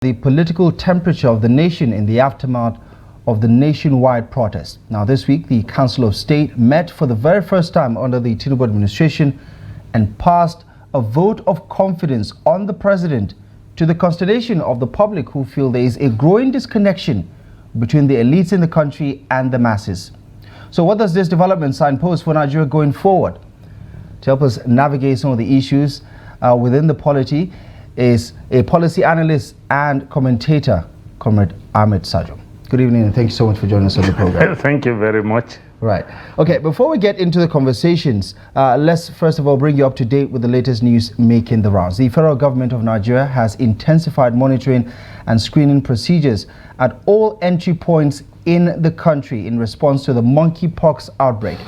The political temperature of the nation in the aftermath of the nationwide protest. Now this week, the Council of State met for the very first time under the Tinubu administration and passed a vote of confidence on the president, to the consternation of the public who feel there is a growing disconnection between the elites in the country and the masses. So what does this development signpost for Nigeria going forward? To help us navigate some of the issues within the polity is a policy analyst and commentator, Comrade Ahmed Sajoh. Good evening and thank you so much for joining us on the program. Thank you very much. Right. Okay, before we get into the conversations, let's first of all bring you up to date with the latest news making the rounds. The federal government of Nigeria has intensified monitoring and screening procedures at all entry points in the country in response to the monkeypox outbreak.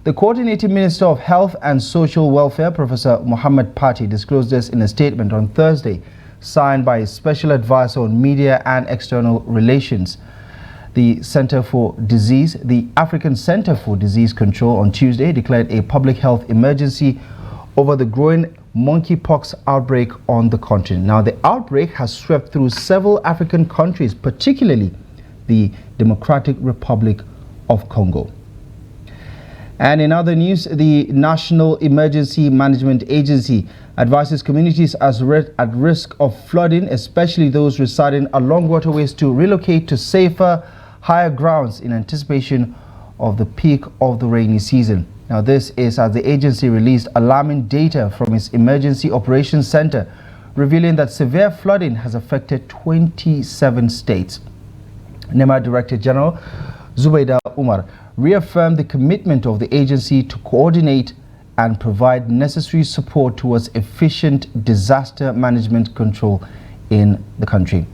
The Coordinating Minister of Health and Social Welfare, Professor Muhammad Pati, disclosed this in a statement on Thursday, signed by his Special Advisor on Media and External Relations. The African Center for Disease Control on Tuesday declared a public health emergency over the growing monkeypox outbreak on the continent. Now, the outbreak has swept through several African countries, particularly the Democratic Republic of Congo. And in other news, the National Emergency Management Agency advises communities at risk of flooding, especially those residing along waterways, to relocate to safer, higher grounds in anticipation of the peak of the rainy season. Now, this is as the agency released alarming data from its Emergency Operations Center, revealing that severe flooding has affected 27 states. NEMA Director General Zubaida Umar reaffirmed the commitment of the agency to coordinate and provide necessary support towards efficient disaster management control in the country.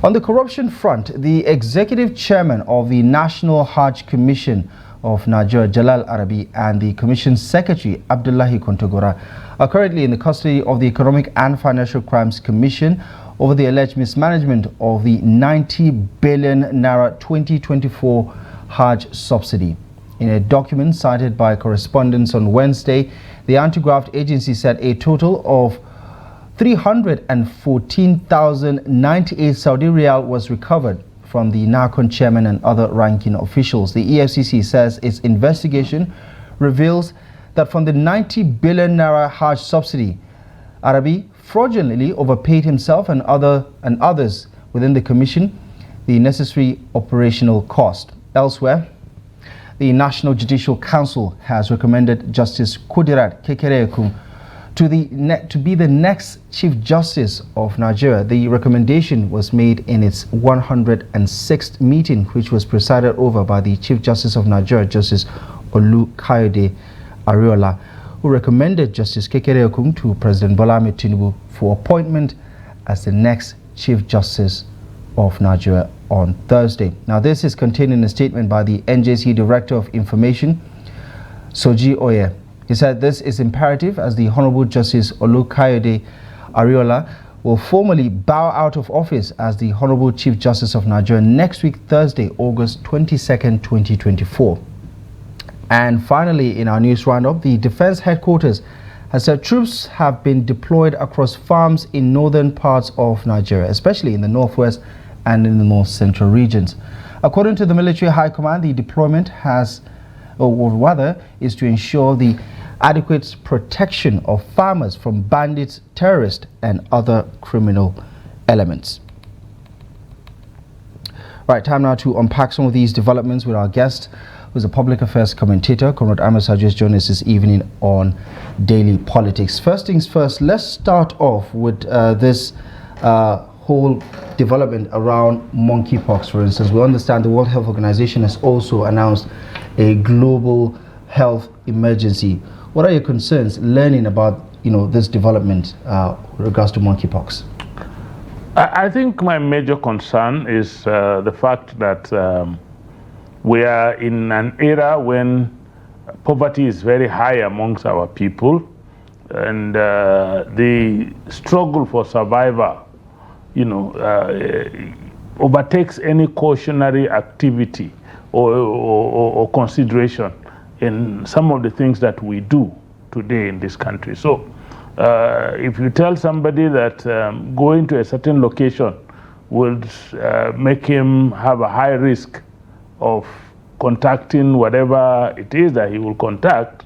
On the corruption front, the executive chairman of the National Hajj Commission of Nigeria, Jalal Arabi, and the Commission Secretary, Abdullahi are currently in the custody of the Economic and Financial Crimes Commission over the alleged mismanagement of the 90 billion naira 2024 Hajj subsidy. In a document cited by correspondents on Wednesday, the anti-graft agency said a total of 314,098 Saudi riyal was recovered from the NACON chairman and other ranking officials. The EFCC says its investigation reveals that from the 90 billion naira Hajj subsidy, Arabi fraudulently overpaid himself and others within the commission the necessary operational cost. Elsewhere, the National Judicial Council has recommended Justice Kudirat Kekereekun to be the next Chief Justice of Nigeria. The recommendation was made in its 106th meeting, which was presided over by the Chief Justice of Nigeria, Justice Olukayode Ariola, who recommended Justice Kekereekun to President Bola Ahmed Tinubu for appointment as the next Chief Justice of Nigeria on Thursday. Now, this is contained in a statement by the NJC Director of Information, Soji Oye. He said this is imperative as the Honorable Justice Olukayode Ariola will formally bow out of office as the Honorable Chief Justice of Nigeria next week, Thursday, August 22nd, 2024. And finally, in our news roundup, the Defense Headquarters has said troops have been deployed across farms in northern parts of Nigeria, especially in the northwest and in the north central regions. According to the military high command, the deployment is to ensure the adequate protection of farmers from bandits, terrorists, and other criminal elements. Right, time now to unpack some of these developments with our guest, who's a public affairs commentator. Comrade Ahmed Sajoh is joining us this evening on Daily Politics. First things first, let's start off with this whole development around monkeypox, for instance. We understand the World Health Organization has also announced a global health emergency. What are your concerns learning about this development with regards to monkeypox? I think my major concern is the fact that we are in an era when poverty is very high amongst our people, and the struggle for survival, overtakes any cautionary activity or consideration in some of the things that we do today in this country. So If you tell somebody that going to a certain location would make him have a high risk of contacting whatever it is that he will contact,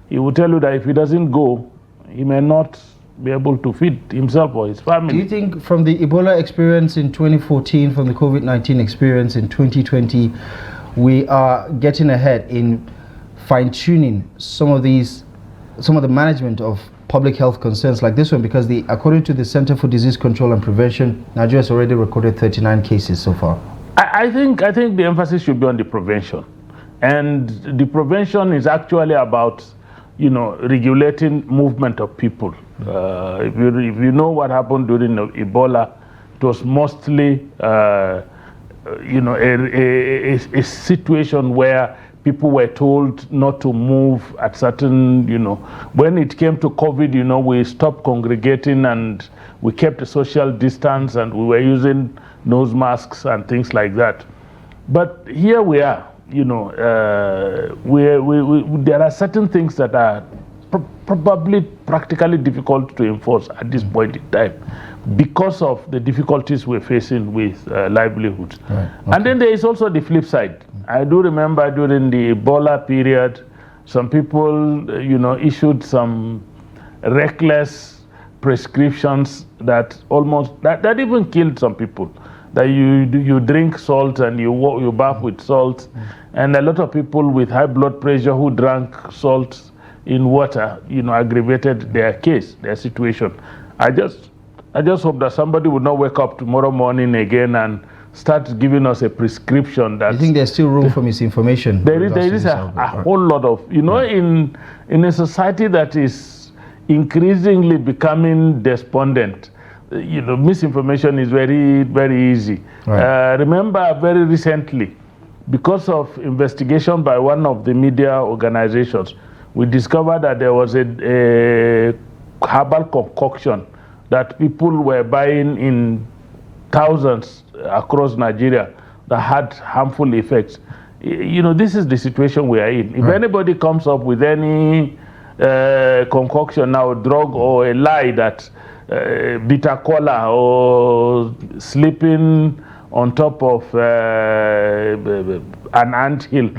he will tell you that if he doesn't go, he may not be able to feed himself or his family. Do you think from the Ebola experience in 2014, from the COVID-19 experience in 2020, we are getting ahead in fine-tuning some of the management of public health concerns like this one? Because according to the Center for Disease Control and Prevention, Nigeria has already recorded 39 cases so far. I think the emphasis should be on the prevention, and the prevention is actually about, regulating movement of people. If you know what happened during Ebola, it was mostly a situation where people were told not to move at certain, when it came to COVID, we stopped congregating and we kept a social distance and we were using nose masks and things like that. But here we are, there are certain things that are probably practically difficult to enforce at this point in time because of the difficulties we're facing with livelihoods. Right. Okay. And then there is also the flip side. I do remember during the Ebola period, some people, issued some reckless prescriptions that that even killed some people. That you drink salt and you bath with salt, and a lot of people with high blood pressure who drank salt in water, aggravated their situation. I just hope that somebody would not wake up tomorrow morning again and start giving us a prescription that... You think there's still room for misinformation? There is a whole lot of, in a society that is increasingly becoming despondent, misinformation is very, very easy. Right. Remember very recently, because of investigation by one of the media organizations, we discovered that there was a herbal concoction that people were buying in thousands across Nigeria that had harmful effects. This is the situation we are in. If anybody comes up with any concoction now, drug or a lie that bitter cola or sleeping on top of an anthill,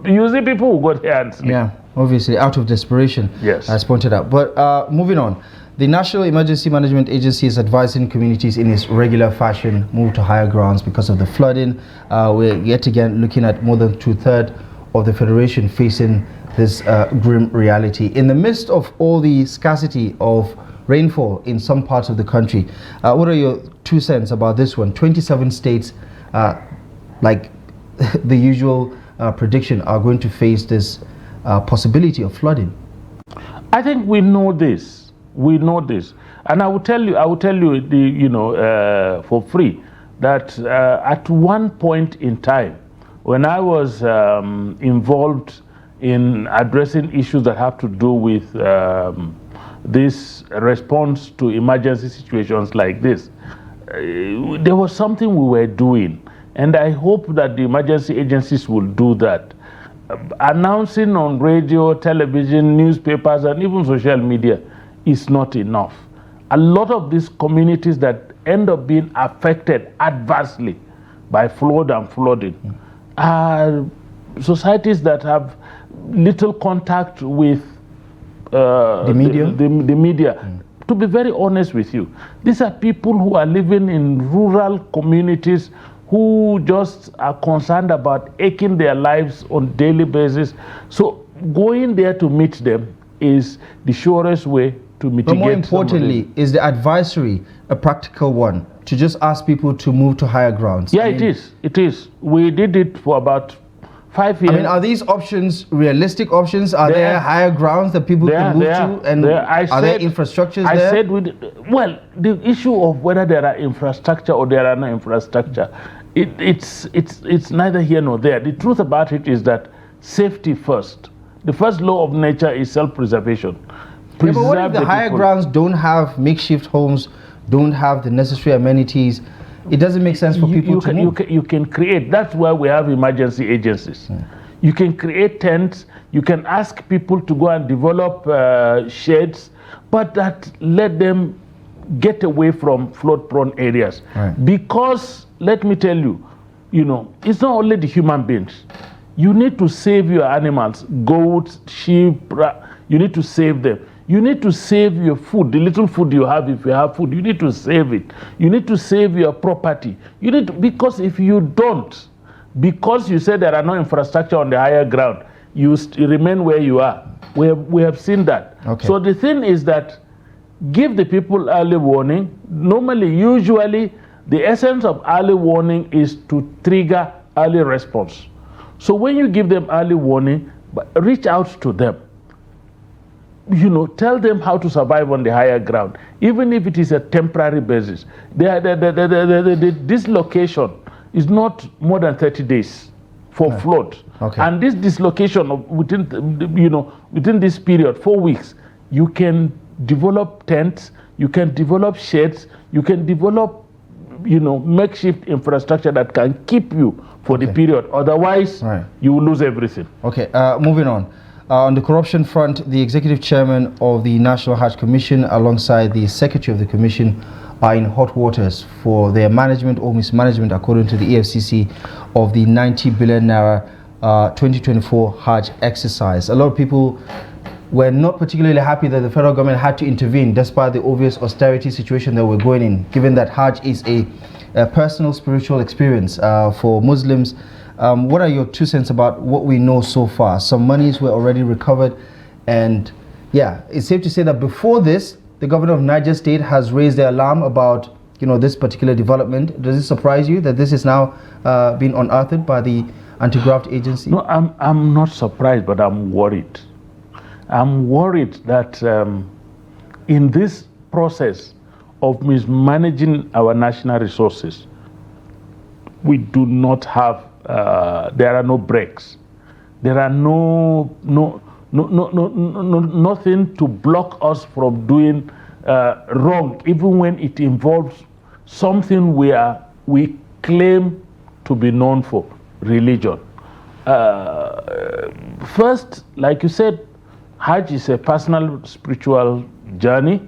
usually people will go there and sleep. Yeah, obviously out of desperation. Yes, as pointed out. But moving on, the National Emergency Management Agency is advising communities in its regular fashion move to higher grounds because of the flooding. We're yet again looking at more than 2/3 of the Federation facing this grim reality. In the midst of all the scarcity of rainfall in some parts of the country, what are your 2 cents about this one? 27 states, like the usual prediction, are going to face this possibility of flooding. I think we know this. We know this, and I will tell you, for free, that at one point in time, when I was involved in addressing issues that have to do with this response to emergency situations like this, there was something we were doing, and I hope that the emergency agencies will do that. Announcing on radio, television, newspapers, and even social media is not enough. A lot of these communities that end up being affected adversely by flood and flooding are societies that have little contact with the media. To be very honest with you, these are people who are living in rural communities who just are concerned about aching their lives on a daily basis. So going there to meet them is the surest way to mitigate. But more importantly, is the advisory a practical one, to just ask people to move to higher grounds? Yeah, it is. We did it for about 5 years. I mean, are these options realistic options? Are there higher grounds that people can move to? And are there infrastructures there? I said, well, the issue of whether there are infrastructure or there are no infrastructure, it's neither here nor there. The truth about it is that safety first. The first law of nature is self-preservation. Yeah, but what if the higher grounds don't have makeshift homes, don't have the necessary amenities? It doesn't make sense for people to move. You can create. That's why we have emergency agencies. You can create tents. You can ask people to go and develop sheds, but that let them get away from flood-prone areas. Right. Because, let me tell you, it's not only the human beings. You need to save your animals, goats, sheep. You need to save them. You need to save your food, the little food you have. If you have food, you need to save it. You need to save your property. You need to, because if you don't, because you say there are no infrastructure on the higher ground, you remain where you are. We have seen that. Okay. So the thing is that give the people early warning. Normally, usually, the essence of early warning is to trigger early response. So when you give them early warning, reach out to them. Tell them how to survive on the higher ground, even if it is a temporary basis. The dislocation is not more than 30 days for flood. Okay. And this dislocation within this period, 4 weeks, you can develop tents, you can develop sheds, you can develop makeshift infrastructure that can keep you for the period. Otherwise, you will lose everything. Okay, moving on. On the corruption front, the executive chairman of the National Hajj Commission alongside the secretary of the commission are in hot waters for their management or mismanagement, according to the EFCC, of the 90 billion naira 2024 Hajj exercise. A lot of people were not particularly happy that the federal government had to intervene despite the obvious austerity situation that we're going in, given that Hajj is a personal spiritual experience for Muslims. What are your 2 cents about what we know so far? Some monies were already recovered, and it's safe to say that before this, the governor of Niger State has raised the alarm about this particular development. Does it surprise you that this is now being unearthed by the anti-graft agency? No, I'm not surprised, but I'm worried. I'm worried that in this process of mismanaging our national resources, we do not have, there are no breaks. There are nothing to block us from doing wrong, even when it involves something we claim to be known for, religion. First, like you said, Hajj is a personal spiritual journey.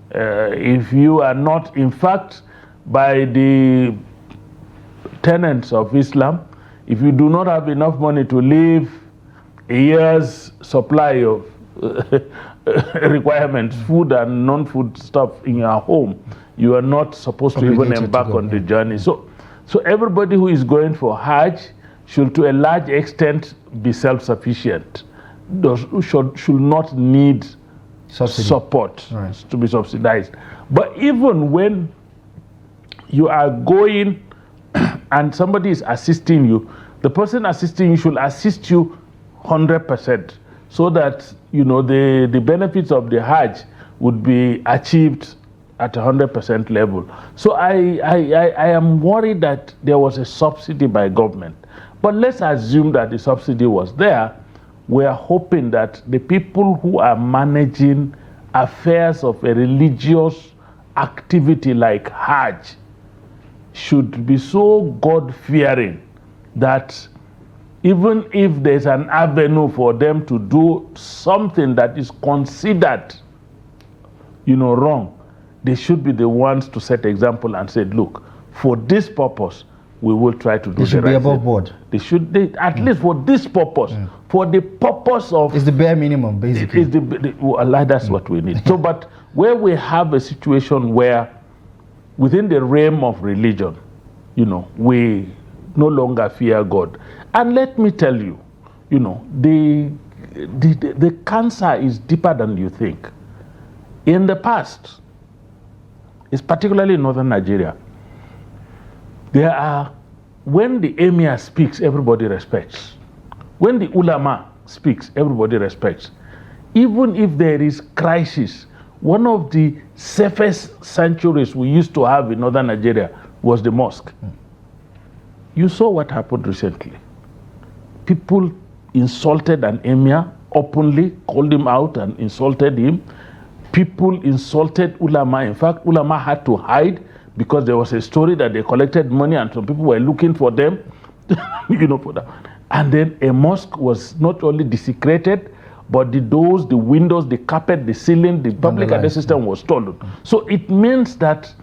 If you are not, in fact, by the tenets of Islam, if you do not have enough money to live a year's supply of requirements, food and non-food stuff in your home, you are not supposed to even embark on the journey. So everybody who is going for Hajj should, to a large extent, be self-sufficient. Should not need support to be subsidized. But even when you are going and somebody is assisting you, the person assisting you should assist you 100%, so that the benefits of the Hajj would be achieved at 100% level. So I am worried that there was a subsidy by government. But let's assume that the subsidy was there. We are hoping that the people who are managing affairs of a religious activity like Hajj should be so God-fearing that even if there's an avenue for them to do something that is considered, wrong, they should be the ones to set example and say, look, for this purpose, we will try to do the right thing. They should be above board. At least for this purpose, for the purpose of... It's the bare minimum, basically. That's what we need. So, but where we have a situation where within the realm of religion, we no longer fear God. And let me tell you, the cancer is deeper than you think. In the past, it's particularly in northern Nigeria, when the emir speaks, everybody respects. When the ulama speaks, everybody respects. Even if there is crisis, one of the safest sanctuaries we used to have in northern Nigeria was the mosque. You saw what happened recently. People insulted an emir openly, called him out and insulted him. People insulted ulama. In fact, ulama had to hide because there was a story that they collected money and some people were looking for them, for that. And then a mosque was not only desecrated, but the doors, the windows, the carpet, the ceiling, the public address system was stolen. So it means that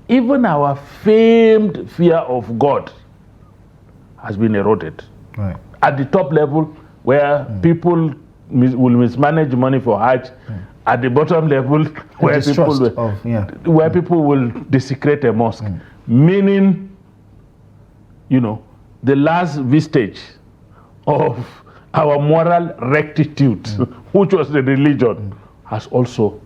even our famed fear of God has been eroded. Right. At the top level, where people will mismanage money for Hajj, at the bottom level, where people will desecrate a mosque, meaning, you know, the last vestige of our moral rectitude, which was the religion, has also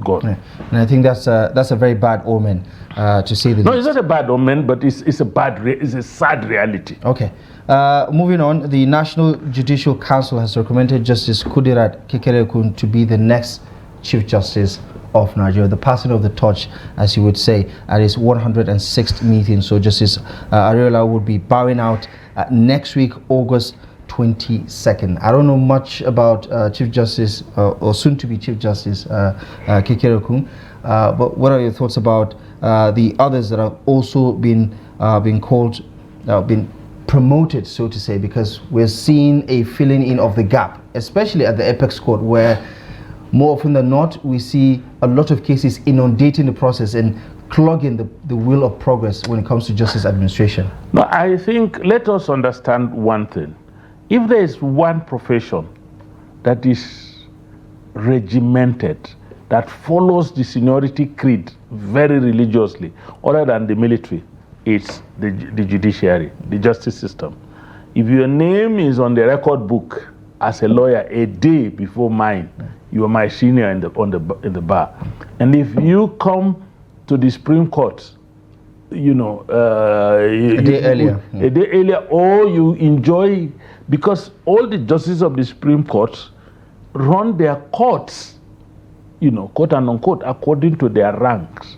gone. Yeah. And I think that's a very bad omen, to say the least. No, it's not a bad omen, but it's a sad reality. Okay. Moving on, the National Judicial Council has recommended Justice Kudirat Kekereekun to be the next Chief Justice of Nigeria, the passing of the torch, as you would say, at his 106th meeting. So Justice Ariola would be bowing out next week, August 22nd. I don't know much about Chief Justice or soon to be Chief Justice Kekereekun, but what are your thoughts about the others that have also been promoted, so to say, because we're seeing a filling in of the gap, especially at the Apex Court, where more often than not we see a lot of cases inundating the process and clogging the wheel of progress when it comes to justice administration? No, I think let us understand one thing. If there is one profession that is regimented, that follows the seniority creed very religiously, other than the military, it's the judiciary, the justice system. If your name is on the record book as a lawyer a day before mine, you are my senior in the bar. And if you come to the Supreme Court, you know, a day earlier, or you enjoy, because all the justices of the Supreme Court run their courts, you know, quote and unquote, according to their ranks.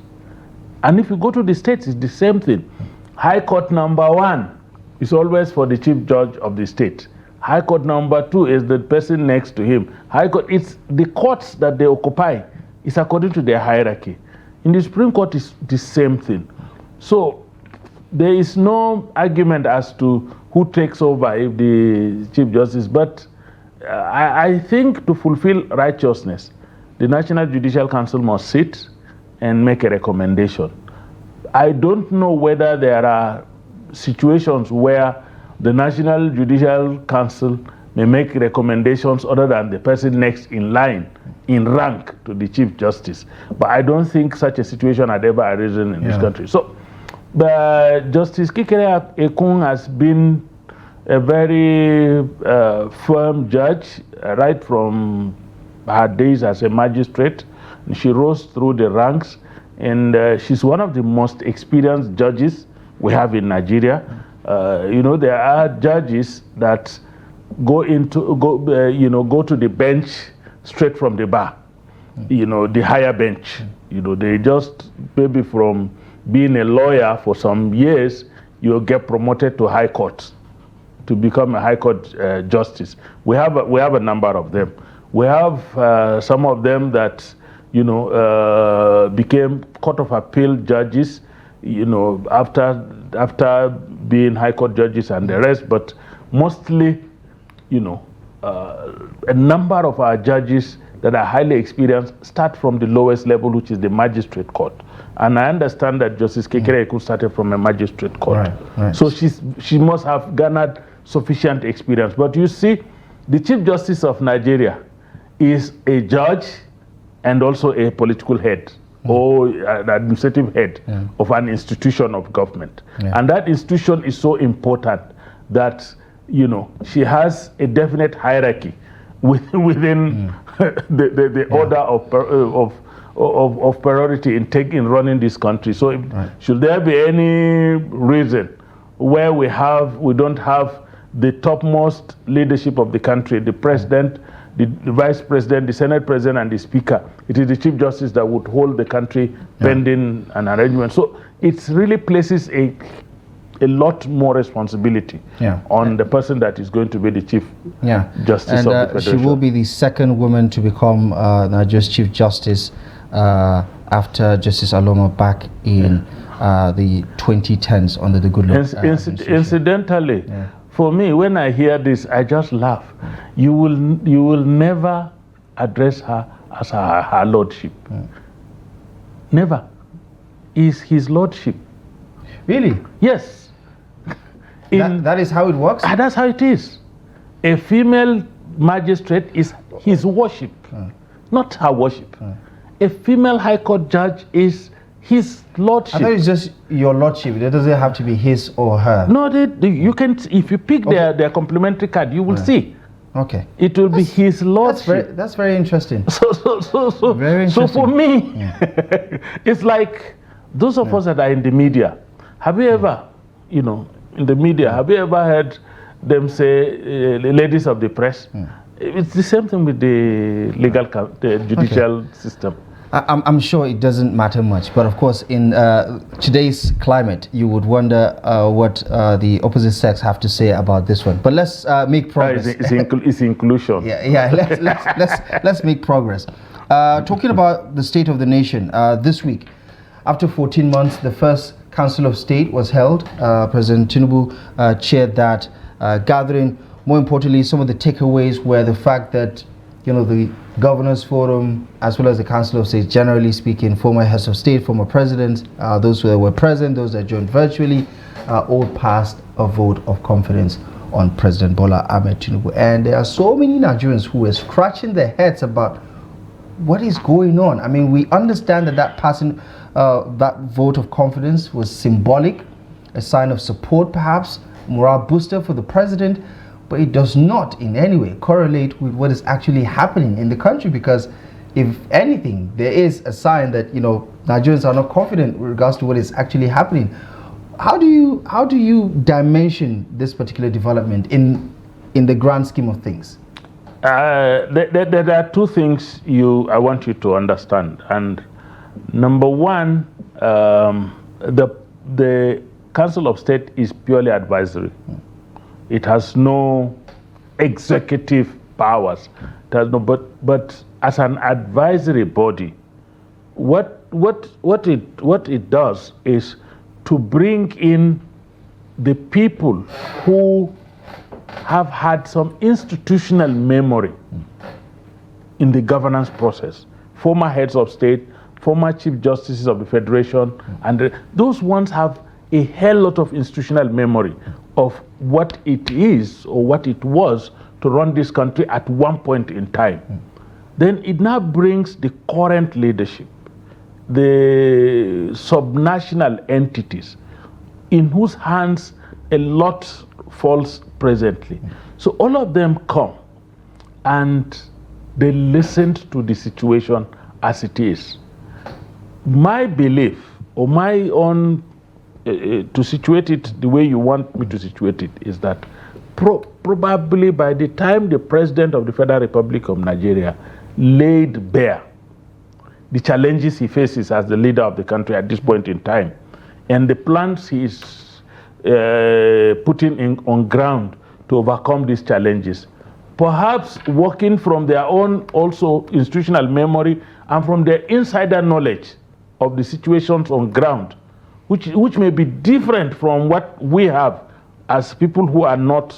And if you go to the states, it's the same thing. High Court number 1 is always for the chief judge of the state. High Court number 2 is the person next to him. High Court, it's the courts that they occupy is according to their hierarchy. In the Supreme Court, it's the same thing. So there is no argument as to who takes over if the Chief Justice, but I think to fulfill righteousness, the National Judicial Council must sit and make a recommendation. I don't know whether there are situations where the National Judicial Council may make recommendations other than the person next in line, in rank to the Chief Justice. But I don't think such a situation had ever arisen in this country. So, Justice Kekereekun has been a very firm judge right from her days as a magistrate. She rose through the ranks, and she's one of the most experienced judges we have in Nigeria. You know, there are judges that go to the bench straight from the bar, you know, the higher bench. You know, they just, maybe from being a lawyer for some years, you'll get promoted to high court to become a high court justice. We have a number of them. We have some of them that, you know, became Court of Appeal judges, you know, after being high court judges and the rest, but mostly, you know, a number of our judges that are highly experienced start from the lowest level, which is the magistrate court. And I understand that Justice Kekereekun started from a magistrate court. Right. So she must have garnered sufficient experience. But you see, the Chief Justice of Nigeria is a judge and also a political head or an administrative head of an institution of government. And that institution is so important that, you know, she has a definite hierarchy within the order of priority in running this country. So should there be any reason where we don't have the topmost leadership of the country, the president, the vice president, the senate president, and the speaker, it is the Chief Justice that would hold the country pending an arrangement. So it really places a lot more responsibility on the person that is going to be the Chief Justice of the Federation. She will be the second woman to become Nigeria's Chief Justice after Justice Aloma back in the 2010s under the Goodluck administration. Incidentally, for me, when I hear this, I just laugh. You will never address her as her lordship. Never. Is his lordship. Really? Yes. That is how it works? That's how it is. A female magistrate is his worship, not her worship. A female high court judge is his lordship. I thought it's just your lordship. It doesn't have to be his or her. No, you can. If you pick their complementary card, you will see. Okay. It will be his lordship. That's very interesting. So very interesting. So for me, it's like those of us that are in the media. Have you ever, in the media, have you ever heard them say, ladies of the press? It's the same thing with the the judicial system. I'm sure it doesn't matter much, but of course, in today's climate, you would wonder what the opposite sex have to say about this one. But let's make progress. It's inclusion. Let's make progress. Talking about the state of the nation, this week, after 14 months, the first Council of State was held. President Tinubu chaired that gathering. More importantly, some of the takeaways were the fact that the Governors Forum, as well as the Council of State, generally speaking, former heads of state, former presidents, those who were present, those that joined virtually, all passed a vote of confidence on President Bola Ahmed Tinubu. And there are so many Nigerians who are scratching their heads about what is going on. I mean, we understand that passing that vote of confidence was symbolic, a sign of support perhaps, morale booster for the president, but it does not in any way correlate with what is actually happening in the country, because if anything, there is a sign that Nigerians are not confident with regards to what is actually happening. How do you dimension this particular development in the grand scheme of things? There are two things I want you to understand. And number one, the Council of State is purely advisory. It has no executive powers. It has no, but as an advisory body, what it does is to bring in the people who have had some institutional memory in the governance process. Former heads of state, former chief justices of the federation, and those ones have a hell lot of institutional memory of what it is or what it was to run this country at one point in time. Then it now brings the current leadership, the subnational entities, in whose hands a lot falls presently. So all of them come and they listened to the situation as it is. My belief, or my own, to situate it the way you want me to situate it, is that probably by the time the President of the Federal Republic of Nigeria laid bare the challenges he faces as the leader of the country at this point in time, and the plans he is putting on ground to overcome these challenges, perhaps working from their own also institutional memory and from their insider knowledge of the situations on ground, which may be different from what we have as people who are not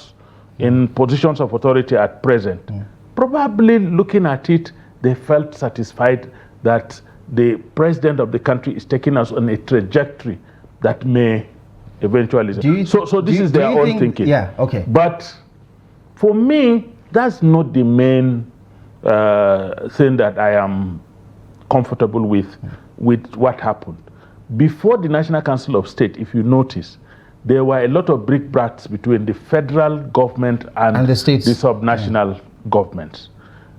in positions of authority at present. Probably looking at it, they felt satisfied that the president of the country is taking us on a trajectory that may eventually. So this is their own thinking. Yeah, okay. But for me, that's not the main thing that I am comfortable with what happened. Before the National Council of State, if you notice, there were a lot of brickbats between the federal government and the states, the subnational governments.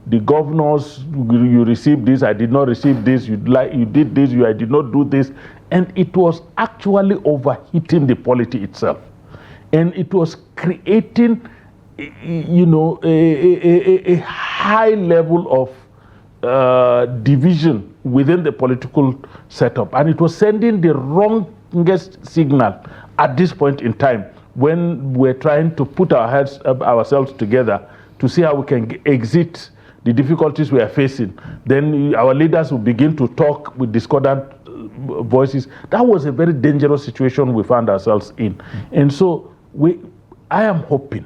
The governors, you received this, I did not receive this, you did this, I did not do this. And it was actually overheating the polity itself. And it was creating, a high level of division within the political setup. And it was sending the wrongest signal at this point in time when we're trying to put ourselves together to see how we can exit the difficulties we are facing. Then our leaders will begin to talk with discordant voices. That was a very dangerous situation we found ourselves in. And so I am hoping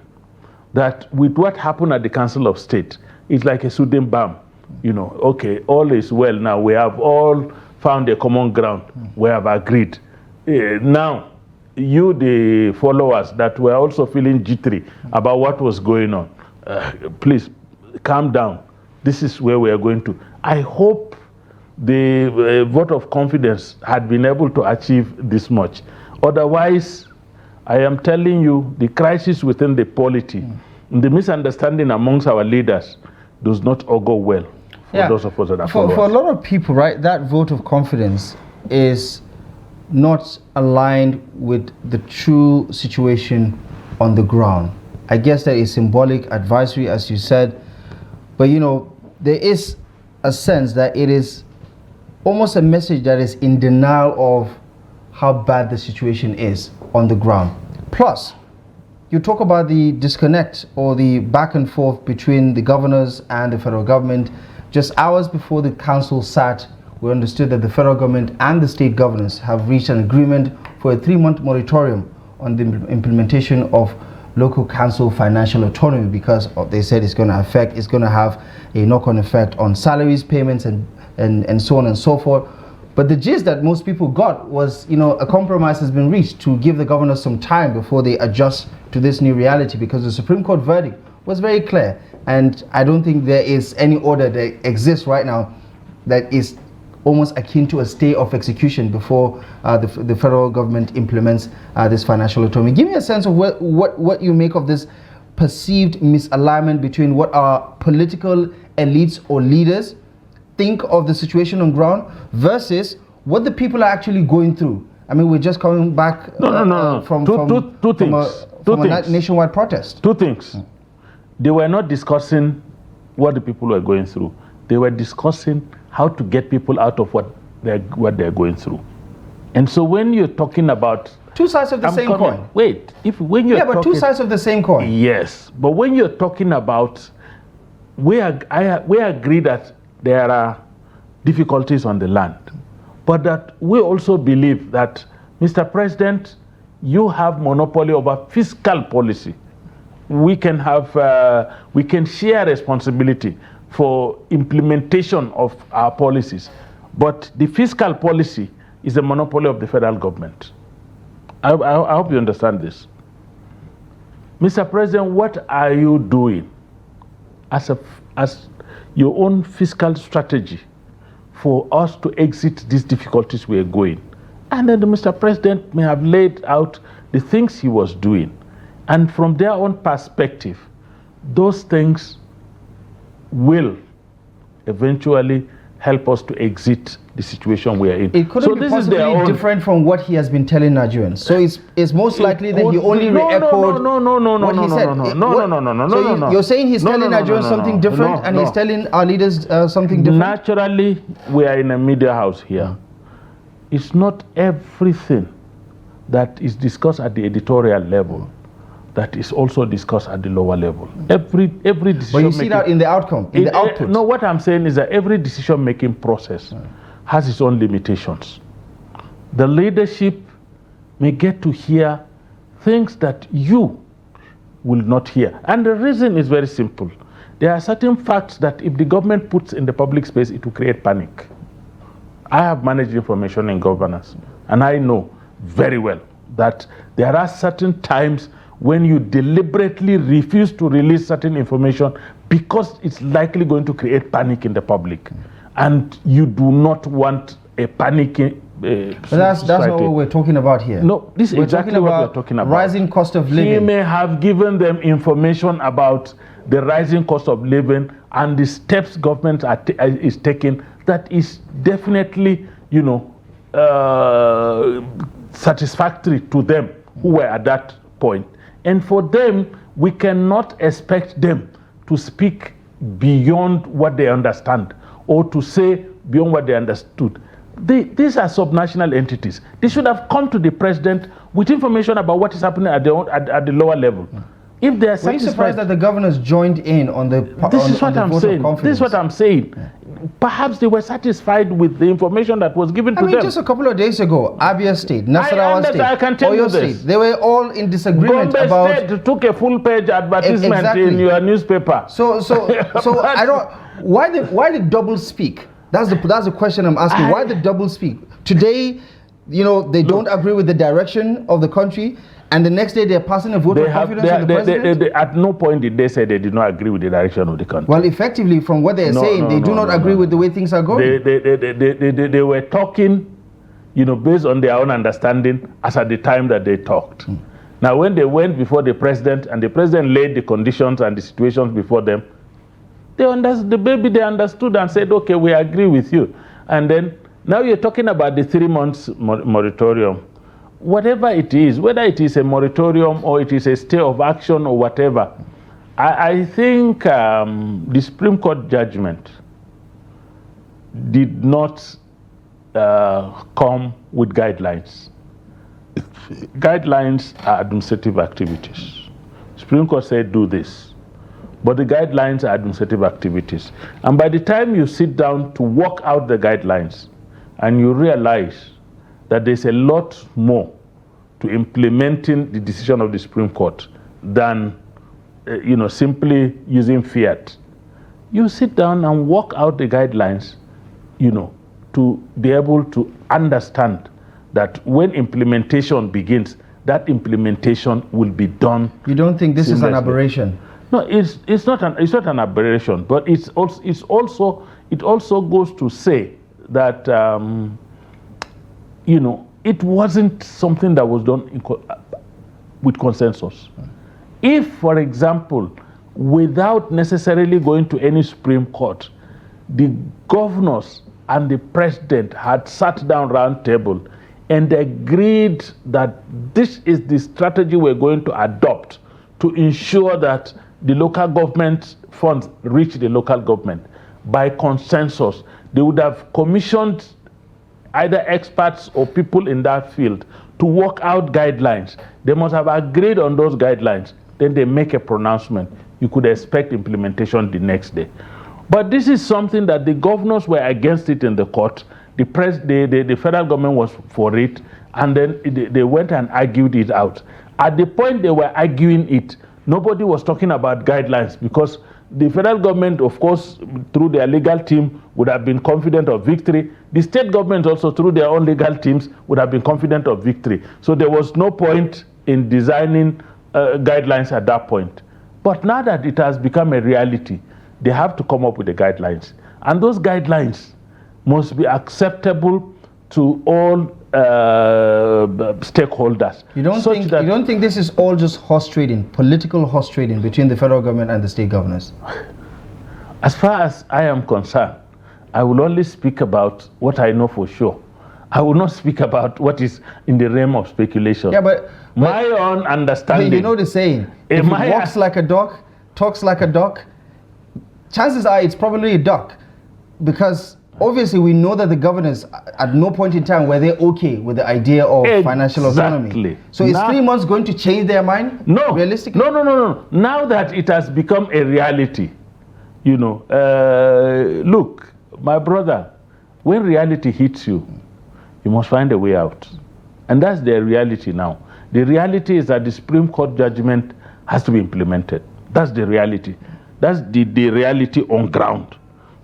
that with what happened at the Council of State, it's like a soothing balm. Okay, all is well now. We have all found a common ground. We have agreed. Now, you, the followers that were also feeling jittery about what was going on, please calm down. This is where we are going to. I hope the vote of confidence had been able to achieve this much. Otherwise, I am telling you, the crisis within the polity, the misunderstanding amongst our leaders does not augur well for those of us that are followers. For a lot of people, right, that vote of confidence is not aligned with the true situation on the ground. I guess that is symbolic advisory, as you said, but there is a sense that it is almost a message that is in denial of how bad the situation is on the ground. Plus, you talk about the disconnect or the back and forth between the governors and the federal government. Just hours before the council sat, we understood that the federal government and the state governors have reached an agreement for a 3-month moratorium on the implementation of local council financial autonomy, because they said it's going to have a knock-on effect on salaries, payments, and so on and so forth. But the gist that most people got was, a compromise has been reached to give the governors some time before they adjust to this new reality, because the Supreme Court verdict was very clear. And I don't think there is any order that exists right now that is almost akin to a stay of execution before the federal government implements this financial autonomy. Give me a sense of what you make of this perceived misalignment between what our political elites or leaders think of the situation on ground versus what the people are actually going through. I mean, we're just coming back from a nationwide protest. Two things. They were not discussing what the people were going through. They were discussing how to get people out of what they're going through. And so when you're talking about two sides of the same coin. Wait, but two sides of the same coin. Yes, but when you're talking about, we agree that there are difficulties on the land, but that we also believe that, Mr. President, you have monopoly over fiscal policy. We can share responsibility for implementation of our policies, but the fiscal policy is a monopoly of the federal government. I hope you understand this. Mr. President, what are you doing as your own fiscal strategy for us to exit these difficulties we are going? And then Mr. President may have laid out the things he was doing. And from their own perspective, those things will eventually help us to exit the situation we are in. It couldn't be possibly different from what he has been telling Nigerians. So it's most likely that he only re-echoed what he said. No. You're saying he's telling Nigerians something different, and he's telling our leaders something different? Naturally, we are in a media house here. It's not everything that is discussed at the editorial level that is also discussed at the lower level. Every decision. But you see that in the outcome, in the output. No, what I'm saying is that every decision-making process has its own limitations. The leadership may get to hear things that you will not hear. And the reason is very simple. There are certain facts that if the government puts in the public space, it will create panic. I have managed information in governance, and I know very well that there are certain times when you deliberately refuse to release certain information because it's likely going to create panic in the public. And you do not want a panicking but that's not what we're talking about here. No, this is exactly what we're talking about. Rising cost of living. He may have given them information about the rising cost of living and the steps government is taking that is definitely, satisfactory to them who were at that point. And for them, we cannot expect them to speak beyond what they understand or to say beyond what they understood. These are subnational entities. They should have come to the president with information about what is happening at the lower level. If they are satisfied, you surprised that the governors joined in on the this is what I'm saying. This is what I'm saying. Perhaps they were satisfied with the information that was given to them. Just a couple of days ago, Abia State, Nasarawa State, I can tell Oyo you this. State, they were all in disagreement Gombe about. State took a full-page advertisement in your newspaper. So I don't. Why the double speak? That's the question I'm asking. Why the double speak? Today, they don't agree with the direction of the country, and the next day they're passing a vote of confidence on the president? At no point did they say they did not agree with the direction of the country. Well, effectively, from what they're saying, they do not agree with the way things are going. They were talking, based on their own understanding as at the time that they talked. Now, when they went before the president, and the president laid the conditions and the situations before them, they understood and said, okay, we agree with you. And then, now you're talking about the 3 months moratorium. Whatever it is, whether it is a moratorium or it is a stay of action or whatever, I think the Supreme Court judgment did not come with guidelines. Guidelines are administrative activities. Supreme Court said do this, but the guidelines are administrative activities. And by the time you sit down to work out the guidelines, and you realize that there's a lot more to implementing the decision of the Supreme Court than simply using fiat. You sit down and work out the guidelines, to be able to understand that when implementation begins, that implementation will be done. You don't think this seamlessly. Is an aberration? No, it's not an aberration, but it also goes to say that it wasn't something that was done with consensus. If, for example, without necessarily going to any Supreme Court, the governors and the president had sat down round table and agreed that this is the strategy we're going to adopt to ensure that the local government funds reach the local government by consensus, they would have commissioned either experts or people in that field to work out guidelines. They must have agreed on those guidelines. Then they make a pronouncement. You could expect implementation the next day. But this is something that the governors were against it in the court. The federal government was for it, and then they went and argued it out. At the point they were arguing it, nobody was talking about guidelines, because the federal government, of course, through their legal team, would have been confident of victory. The state government also, through their own legal teams, would have been confident of victory. So there was no point in designing guidelines at that point. But now that it has become a reality, they have to come up with the guidelines. And those guidelines must be acceptable to all stakeholders. You don't think this is all just horse trading, political horse trading between the federal government and the state governors? As far as I am concerned, I will only speak about what I know for sure. I will not speak about what is in the realm of speculation. Yeah, but my own understanding. You know the saying, if it walks like a duck, talks like a duck, chances are it's probably a duck, because obviously we know that the governors at no point in time were they okay with the idea of financial autonomy. So is 3 months going to change their mind? No. Realistically? No. Now that it has become a reality, look, my brother, when reality hits you, you must find a way out. And that's the reality now. The reality is that the Supreme Court judgment has to be implemented. That's the reality. That's the reality on ground.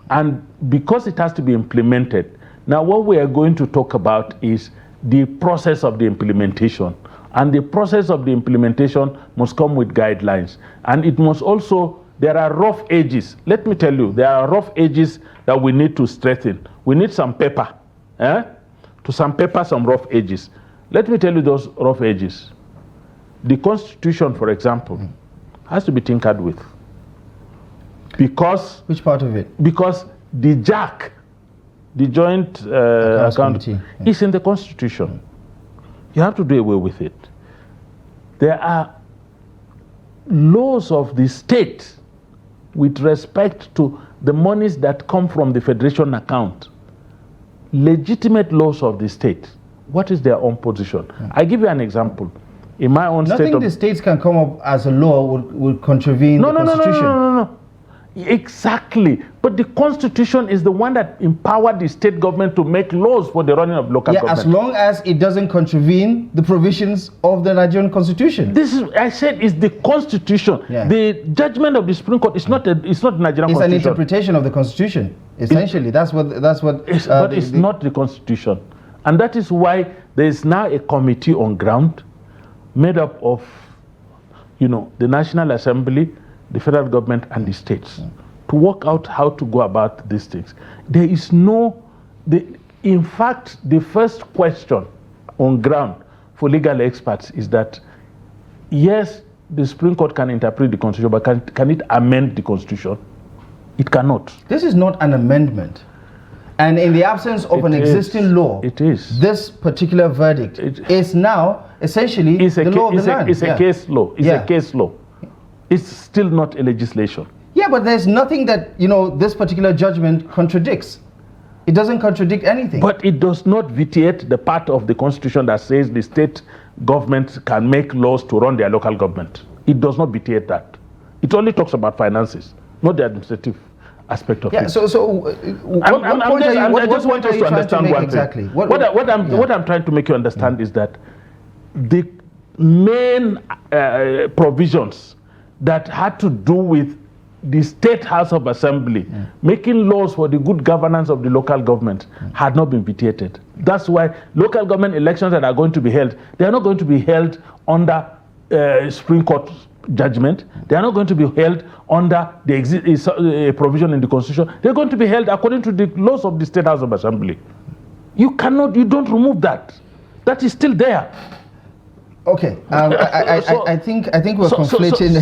And because it has to be implemented, now what we are going to talk about is the process of the implementation. And the process of the implementation must come with guidelines. And it must also, there are rough edges. Let me tell you, there are rough edges that we need to strengthen. We need some paper, to some paper, some rough edges. Let me tell you those rough edges. The Constitution, for example, has to be tinkered with. Because which part of it? Because the JAC, the Joint Account, is in the Constitution. You have to do away with it. There are laws of the state with respect to the monies that come from the Federation account. Legitimate laws of the state. What is their own position? I give you an example. in my own state. Nothing the states can come up as a law would contravene the Constitution. No. Exactly. But the Constitution is the one that empowered the state government to make laws for the running of local government. As long as it doesn't contravene the provisions of the Nigerian Constitution. I said, it's the Constitution. Yeah. The judgment of the Supreme Court is not the Nigerian Constitution. It's an interpretation of the Constitution. Essentially, that's what. But it's not the Constitution, and that is why there is now a committee on ground, made up of, the National Assembly, the federal government, and the states, to work out how to go about these things. There is in fact, the first question on ground for legal experts is that, yes, the Supreme Court can interpret the Constitution, but can it amend the Constitution? It cannot. This is not an amendment. And in the absence of an existing law, this particular verdict is now essentially the law of the land. It's a case law. It's a case law. It's still not a legislation. Yeah, but there's nothing that, this particular judgment contradicts. It doesn't contradict anything. But it does not vitiate the part of the Constitution that says the state government can make laws to run their local government. It does not vitiate that. It only talks about finances, not the administrative aspect of it. I just want us to understand one exactly. thing. What I'm trying to make you understand is that the main provisions that had to do with the State House of Assembly making laws for the good governance of the local government had not been vitiated. That's why local government elections that are going to be held, they are not going to be held under Supreme Court judgment. They are not going to be held under the provision in the Constitution. They're going to be held according to the laws of the State House of Assembly. You don't remove that. That is still there. Okay, I think we're conflating.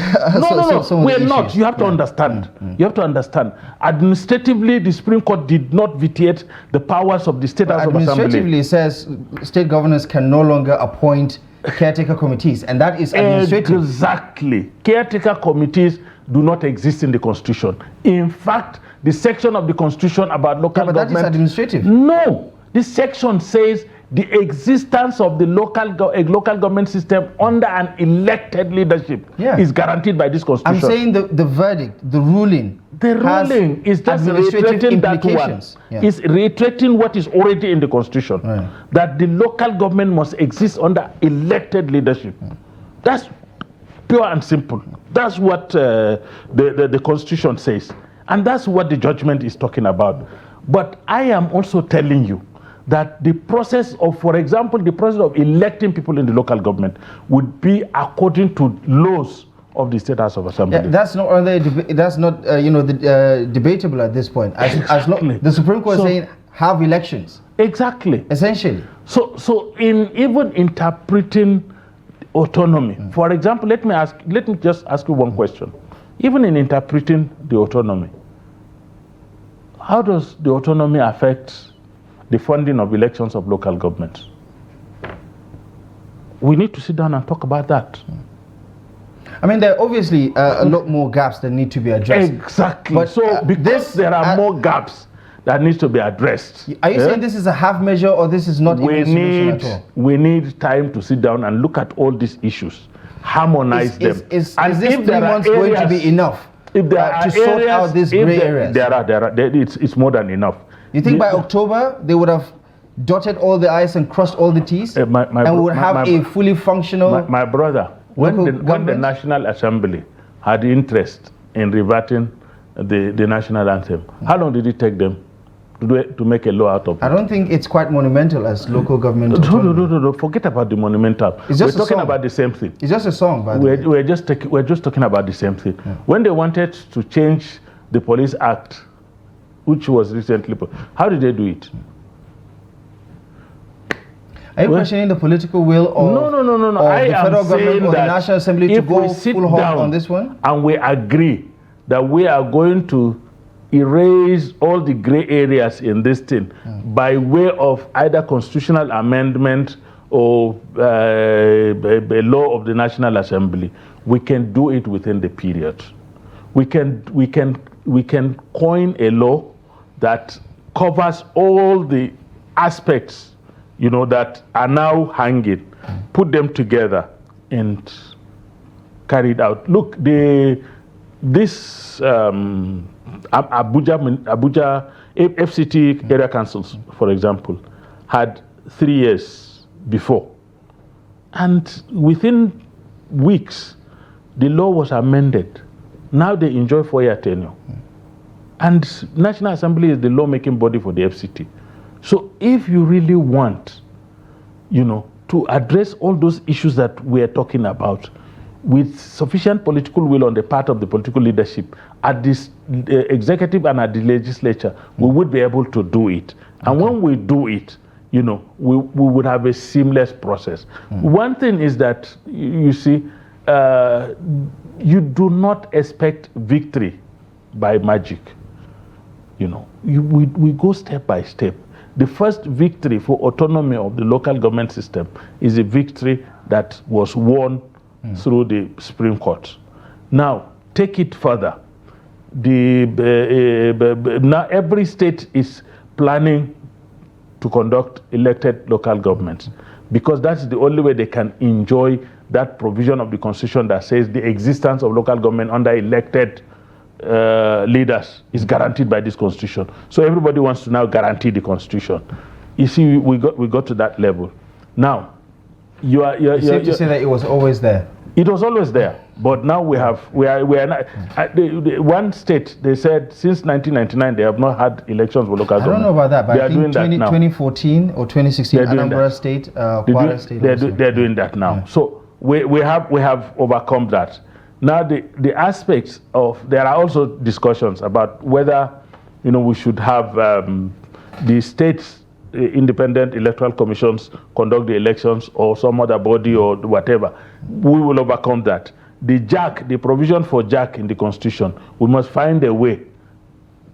No, we're not. You have to understand. You have to understand. Administratively, the Supreme Court did not vitiate the powers of the State House of Assembly. Administratively, it says state governors can no longer appoint caretaker committees, and that is administrative. Exactly. Caretaker committees do not exist in the Constitution. In fact, the section of the Constitution about local government... But that is administrative. No. This section says the existence of the local government system under an elected leadership is guaranteed by this Constitution. I'm saying the verdict, the ruling. The ruling is just reiterating that one. It's reiterating what is already in the Constitution. That the local government must exist under elected leadership. That's pure and simple. That's what the Constitution says. And that's what the judgment is talking about. But I am also telling you that the process of, for example, the process of electing people in the local government would be according to laws of the State House of Assembly. That's not debatable at this point. As the Supreme Court is saying have elections. Exactly. Essentially. So in even interpreting autonomy, for example, let me just ask you one question. Even in interpreting the autonomy, how does the autonomy affect the funding of elections of local governments? We need to sit down and talk about that. I mean, there are obviously a lot more gaps that need to be addressed. Exactly. But because there are more gaps that need to be addressed. Are you saying this is a half measure, or this is not even a solution at all? We need time to sit down and look at all these issues, harmonize them. Is this 3 months going to be enough to sort out these gray areas? It's more than enough. You think by October they would have dotted all the I's and crossed all the T's and would have a fully functional... My brother, when the National Assembly had interest in reverting the national anthem, how long did it take them to make a law out of it? I don't think it's quite monumental as local government. No, forget about the monumental. We're talking about the same thing. It's just a song, by the way. We're just talking about the same thing. Yeah. When they wanted to change the Police Act, which was recently, how did they do it? Are you questioning the political will of the federal government or the National Assembly to go full hog on this one? And we agree that we are going to erase all the gray areas in this thing by way of either constitutional amendment or a law of the National Assembly. We can do it within the period. We can coin a law that covers all the aspects, that are now hanging, put them together, and carried out. Look, this Abuja FCT area councils, for example, had 3 years before. And within weeks, the law was amended. Now they enjoy 4-year tenure. And National Assembly is the lawmaking body for the FCT. So if you really want, to address all those issues that we are talking about with sufficient political will on the part of the political leadership at this executive and at the legislature, we would be able to do it. And when we do it, we would have a seamless process. One thing is that, you see, you do not expect victory by magic. We go step by step. The first victory for autonomy of the local government system is a victory that was won through the Supreme Court. Now, take it further. Now every state is planning to conduct elected local governments, because that's the only way they can enjoy that provision of the Constitution that says the existence of local government under elected leaders is guaranteed by this Constitution. So everybody wants to now guarantee the Constitution. You see, we got to that level. Now, you say that it was always there. It was always there, but now we are not. One state, they said since 1999 they have not had elections for local government. I don't know about that, but I think 2014 or 2016, Anambra State, Kwara State. They're doing that now. Yeah. So we have overcome that. Now the aspects of, there are also discussions about whether we should have the states independent electoral commissions conduct the elections, or some other body, or whatever. We will overcome that. The provision for JAC in the Constitution, we must find a way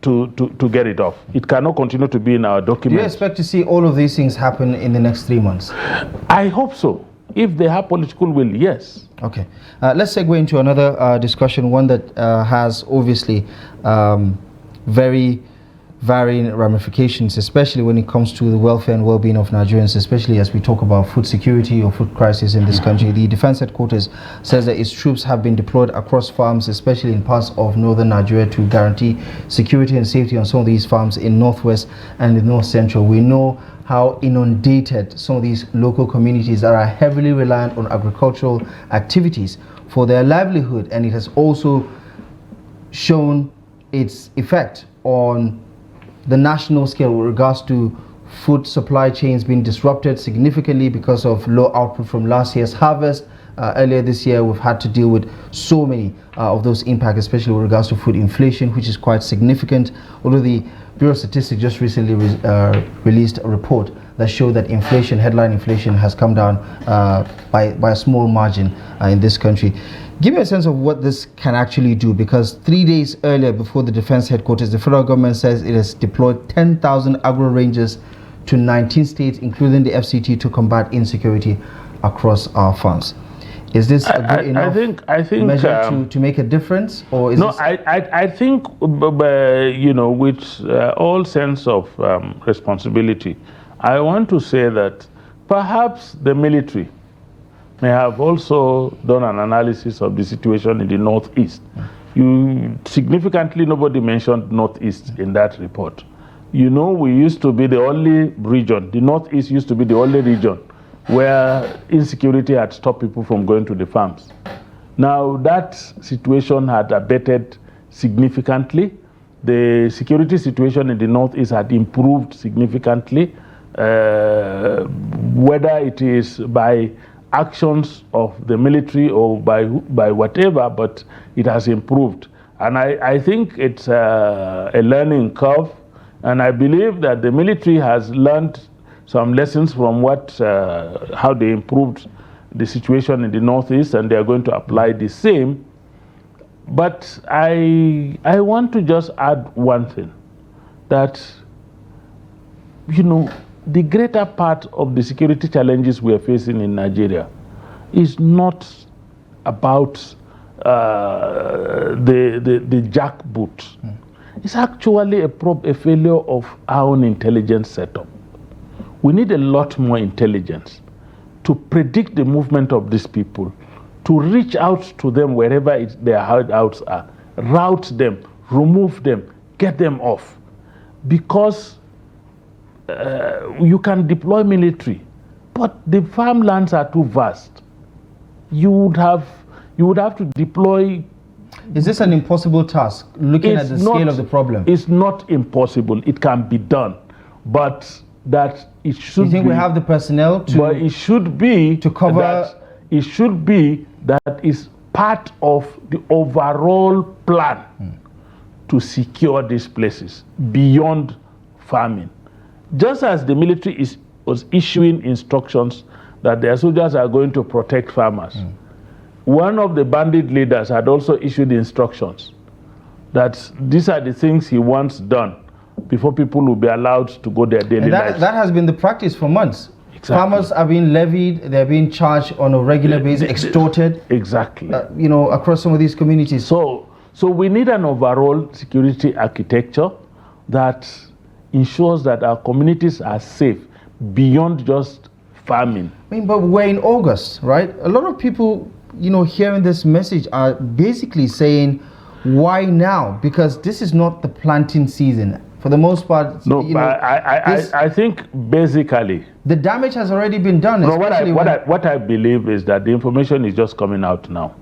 to get it off. It cannot continue to be in our document. Do you expect to see all of these things happen in the next 3 months? I hope so. If they have political will, yes. Okay. Let's segue into another discussion, one that has obviously very varying ramifications, especially when it comes to the welfare and well-being of Nigerians, especially as we talk about food security or food crisis in this country. The Defense Headquarters says that its troops have been deployed across farms, especially in parts of northern Nigeria, to guarantee security and safety on some of these farms in northwest and in north central. We know how inundated some of these local communities that are heavily reliant on agricultural activities for their livelihood, and it has also shown its effect on the national scale with regards to food supply chains being disrupted significantly because of low output from last year's harvest. Earlier this year, we've had to deal with so many of those impacts, especially with regards to food inflation, which is quite significant. Although the Bureau of Statistics just recently released a report that showed that inflation, headline inflation, has come down by a small margin in this country. Give me a sense of what this can actually do, because 3 days earlier, before the Defense Headquarters, the federal government says it has deployed 10,000 agro rangers to 19 states, including the FCT, to combat insecurity across our farms. Is this a good enough measure to make a difference, or is I think with all sense of responsibility, I want to say that perhaps the military may have also done an analysis of the situation in the Northeast. Significantly, nobody mentioned Northeast in that report. We used to be the only region, the Northeast used to be the only region where insecurity had stopped people from going to the farms. Now that situation had abated significantly. The security situation in the Northeast had improved significantly, whether it is by actions of the military or by whatever, but it has improved. And I think it's a learning curve, and I believe that the military has learned some lessons from how they improved the situation in the Northeast, and they are going to apply the same. But I want to just add one thing, that the greater part of the security challenges we are facing in Nigeria is not about the jackboot. It's actually a failure of our own intelligence setup. We need a lot more intelligence. to predict the movement of these people, to reach out to them wherever their hideouts are, route them, remove them, get them off. Because you can deploy military, but the farmlands are too vast. You would have to deploy. Is this an impossible task, looking at the scale of the problem? It's not impossible. It can be done, but that it should. You think we have the personnel to? But it should be to cover. It should be that is part of the overall plan to secure these places beyond farming. Just as the military was issuing instructions that their soldiers are going to protect farmers, one of the bandit leaders had also issued instructions that these are the things he wants done before people will be allowed to go their daily lives. That has been the practice for months. Exactly. Farmers are being levied, they're being charged on a regular basis, extorted. Exactly. Across some of these communities. So we need an overall security architecture that ensures that our communities are safe beyond just farming. I mean, but we're in August, right? A lot of people, hearing this message are basically saying, why now? Because this is not the planting season. For the most part, no, I think basically the damage has already been done. No, what I believe is that the information is just coming out now.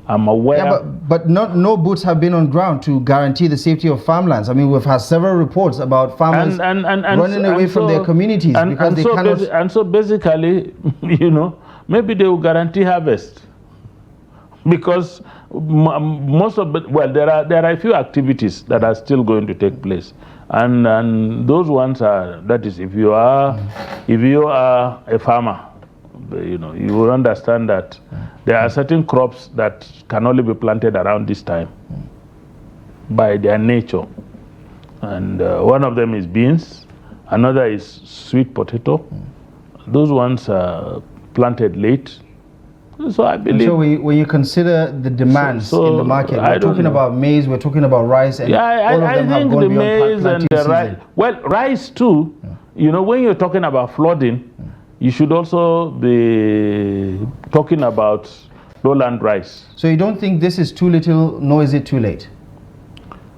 I'm aware. Yeah, but no boots have been on ground to guarantee the safety of farmlands. I mean, we've had several reports about farmers running away from their communities because they cannot. And so basically, maybe they will guarantee harvest. Because there are a few activities that are still going to take place, and those ones are, that is, if you are a farmer, you will understand that there are certain crops that can only be planted around this time by their nature, and one of them is beans, another is sweet potato. Those ones are planted late. So I believe. So when you consider the demands in the market, we're talking about maize, we're talking about rice, and all of them have gone beyond planting season. Well, rice too. When you're talking about flooding, you should also be talking about lowland rice. So you don't think this is too little, nor is it too late?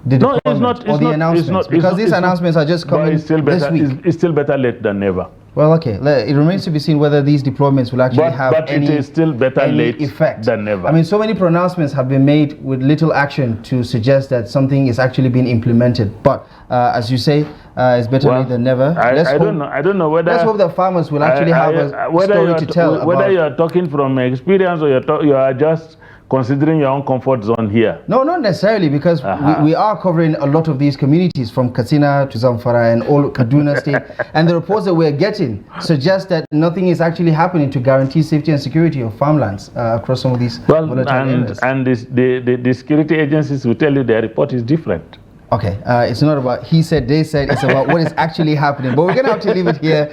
No, it's not. Or the announcements, because these announcements are just coming this week. It's still better late than never. Well, okay. It remains to be seen whether these deployments will actually have any, it is still better late effect than never. I mean, so many pronouncements have been made with little action to suggest that something is actually being implemented. But as you say, it's better late than never. I don't know whether. Let's hope that farmers will actually have a story to tell. Whether you are talking from experience or you are just considering your own comfort zone here. No, not necessarily, because we are covering a lot of these communities from Katsina to Zamfara and all Kaduna State, and the reports that we're getting suggest that nothing is actually happening to guarantee safety and security of farmlands across some of these volatile areas. And the security agencies will tell you their report is different. Okay, it's not about he said, they said, it's about what is actually happening. But we're going to have to leave it here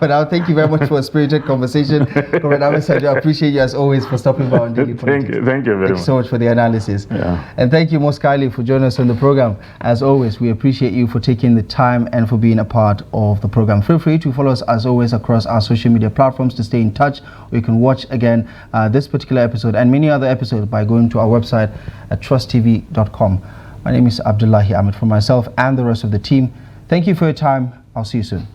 for now. Thank you very much for a spirited conversation. Comrade Ahmed Sajoh, I appreciate you as always for stopping by on Daily Politics. Thank you very much. So much for the analysis. Yeah. And thank you most kindly for joining us on the program. As always, we appreciate you for taking the time and for being a part of the program. Feel free to follow us as always across our social media platforms to stay in touch. Or you can watch again this particular episode and many other episodes by going to our website at trusttv.com. My name is Abdullahi Ahmed. For myself and the rest of the team, thank you for your time. I'll see you soon.